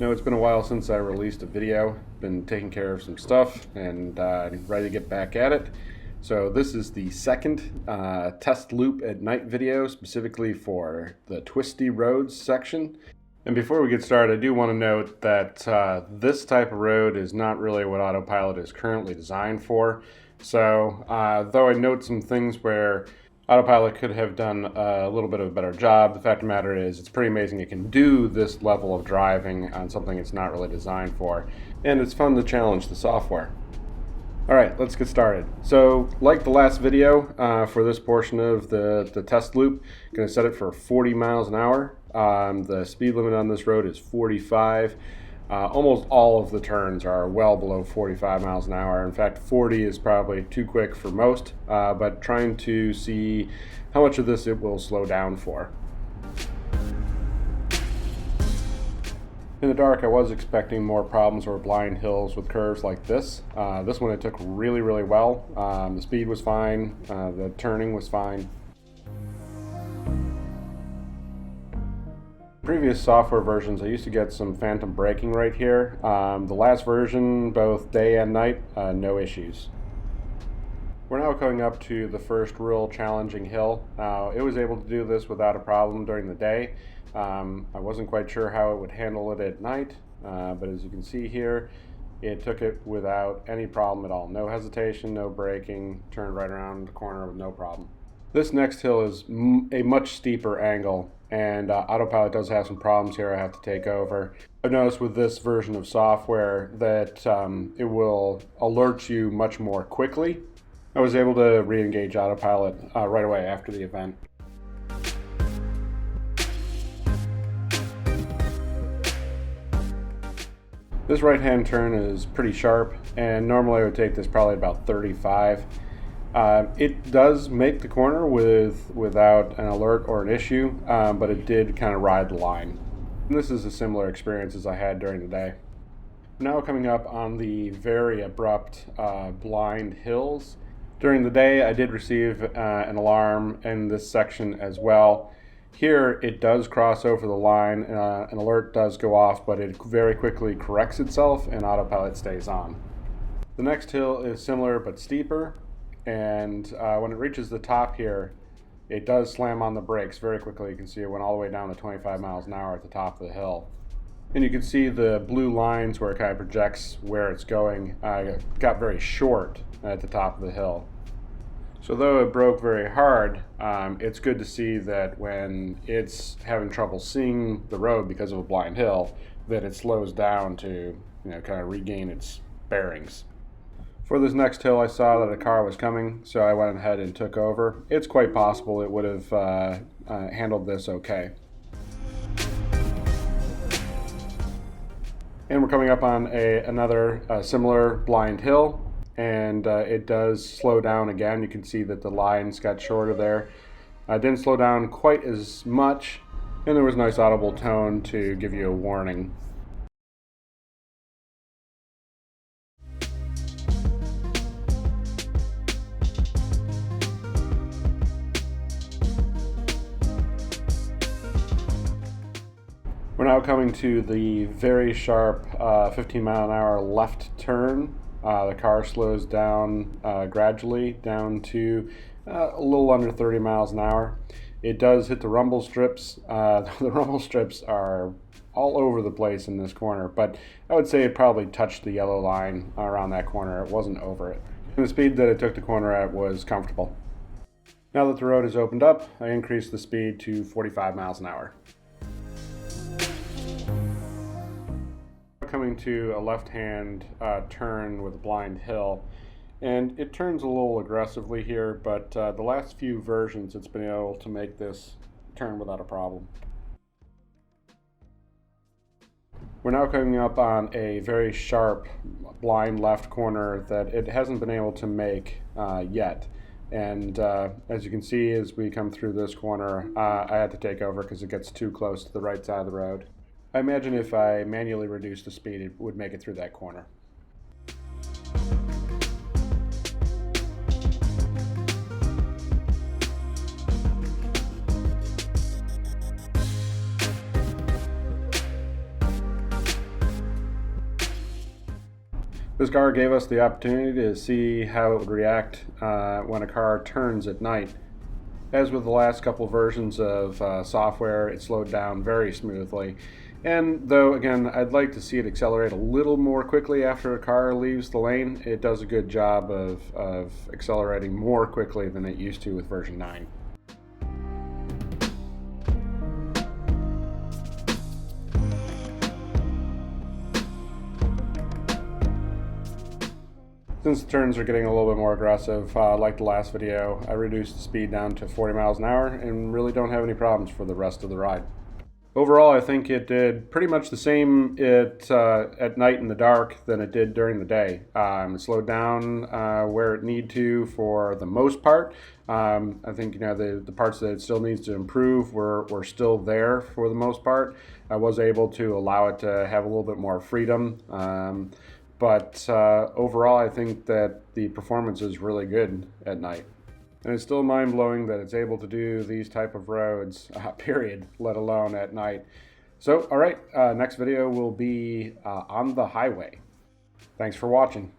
No, it's been a while since I released a video. Been taking care of some stuff and ready to get back at it. So this is the second test loop at night video specifically for the Twisty roads section. And before we get started, I do want to note that this type of road is not really what Autopilot is currently designed for. So though I note some things where Autopilot could have done a little bit of a better job, the fact of the matter is it's pretty amazing it can do this level of driving on something it's not really designed for. And it's fun to challenge the software. Alright, let's get started. So, like the last video, for this portion of the test loop, I'm going to set it for 40 miles an hour. The speed limit on this road is 45. Almost all of the turns are well below 45 miles an hour. In fact, 40 is probably too quick for most, but trying to see how much of this it will slow down for. In the dark, I was expecting more problems or blind hills with curves like this. This one it took really well. The speed was fine, the turning was fine. Previous software versions, I used to get some phantom braking right here. The last version, both day and night, no issues. We're now coming up to the first real challenging hill. It was able to do this without a problem during the day. I wasn't quite sure how it would handle it at night, but as you can see here, it took it without any problem at all. No hesitation, no braking, turned right around the corner with no problem. This next hill is a much steeper angle, and Autopilot does have some problems here I have to take over. I've noticed with this version of software that it will alert you much more quickly. I was able to re-engage Autopilot right away after the event. This right-hand turn is pretty sharp, and normally I would take this probably about 35. It does make the corner without an alert or an issue, but it did kind of ride the line. And this is a similar experience as I had during the day. Now coming up on the very abrupt blind hills. During the day I did receive an alarm in this section as well. Here it does cross over the line, an alert does go off, but it very quickly corrects itself and Autopilot stays on. The next hill is similar but steeper. And when it reaches the top here, it does slam on the brakes very quickly. You can see it went all the way down to 25 miles an hour at the top of the hill. And you can see the blue lines where it kind of projects where it's going got very short at the top of the hill. So though it broke very hard, it's good to see that when it's having trouble seeing the road because of a blind hill, that it slows down to kind of regain its bearings. For this next hill, I saw that a car was coming, so I went ahead and took over. It's quite possible it would have handled this okay. And we're coming up on another similar blind hill, and it does slow down again. You can see that the lines got shorter there. I didn't slow down quite as much, and there was a nice audible tone to give you a warning. We're now coming to the very sharp 15 mile an hour left turn. The car slows down gradually down to a little under 30 miles an hour. It does hit the rumble strips. The rumble strips are all over the place in this corner, but I would say it probably touched the yellow line around that corner. It wasn't over it. And the speed that it took the corner at was comfortable. Now that the road is opened up, I increased the speed to 45 miles an hour. Coming to a left-hand turn with a blind hill, and it turns a little aggressively here, but the last few versions it's been able to make this turn without a problem. We're now coming up on a very sharp blind left corner that it hasn't been able to make yet, and as you can see as we come through this corner, I had to take over because it gets too close to the right side of the road. I imagine if I manually reduced the speed, it would make it through that corner. This car gave us the opportunity to see how it would react when a car turns at night. As with the last couple versions of software, it slowed down very smoothly. And though, again, I'd like to see it accelerate a little more quickly after a car leaves the lane, it does a good job of accelerating more quickly than it used to with version 9. Since the turns are getting a little bit more aggressive, like the last video, I reduced the speed down to 40 miles an hour and really don't have any problems for the rest of the ride. Overall, I think it did pretty much the same at night in the dark than it did during the day. It slowed down where it needed to for the most part. I think the parts that it still needs to improve were still there for the most part. I was able to allow it to have a little bit more freedom. But overall, I think that the performance is really good at night. And it's still mind-blowing that it's able to do these type of roads, period, let alone at night. So, all right, next video will be on the highway. Thanks for watching.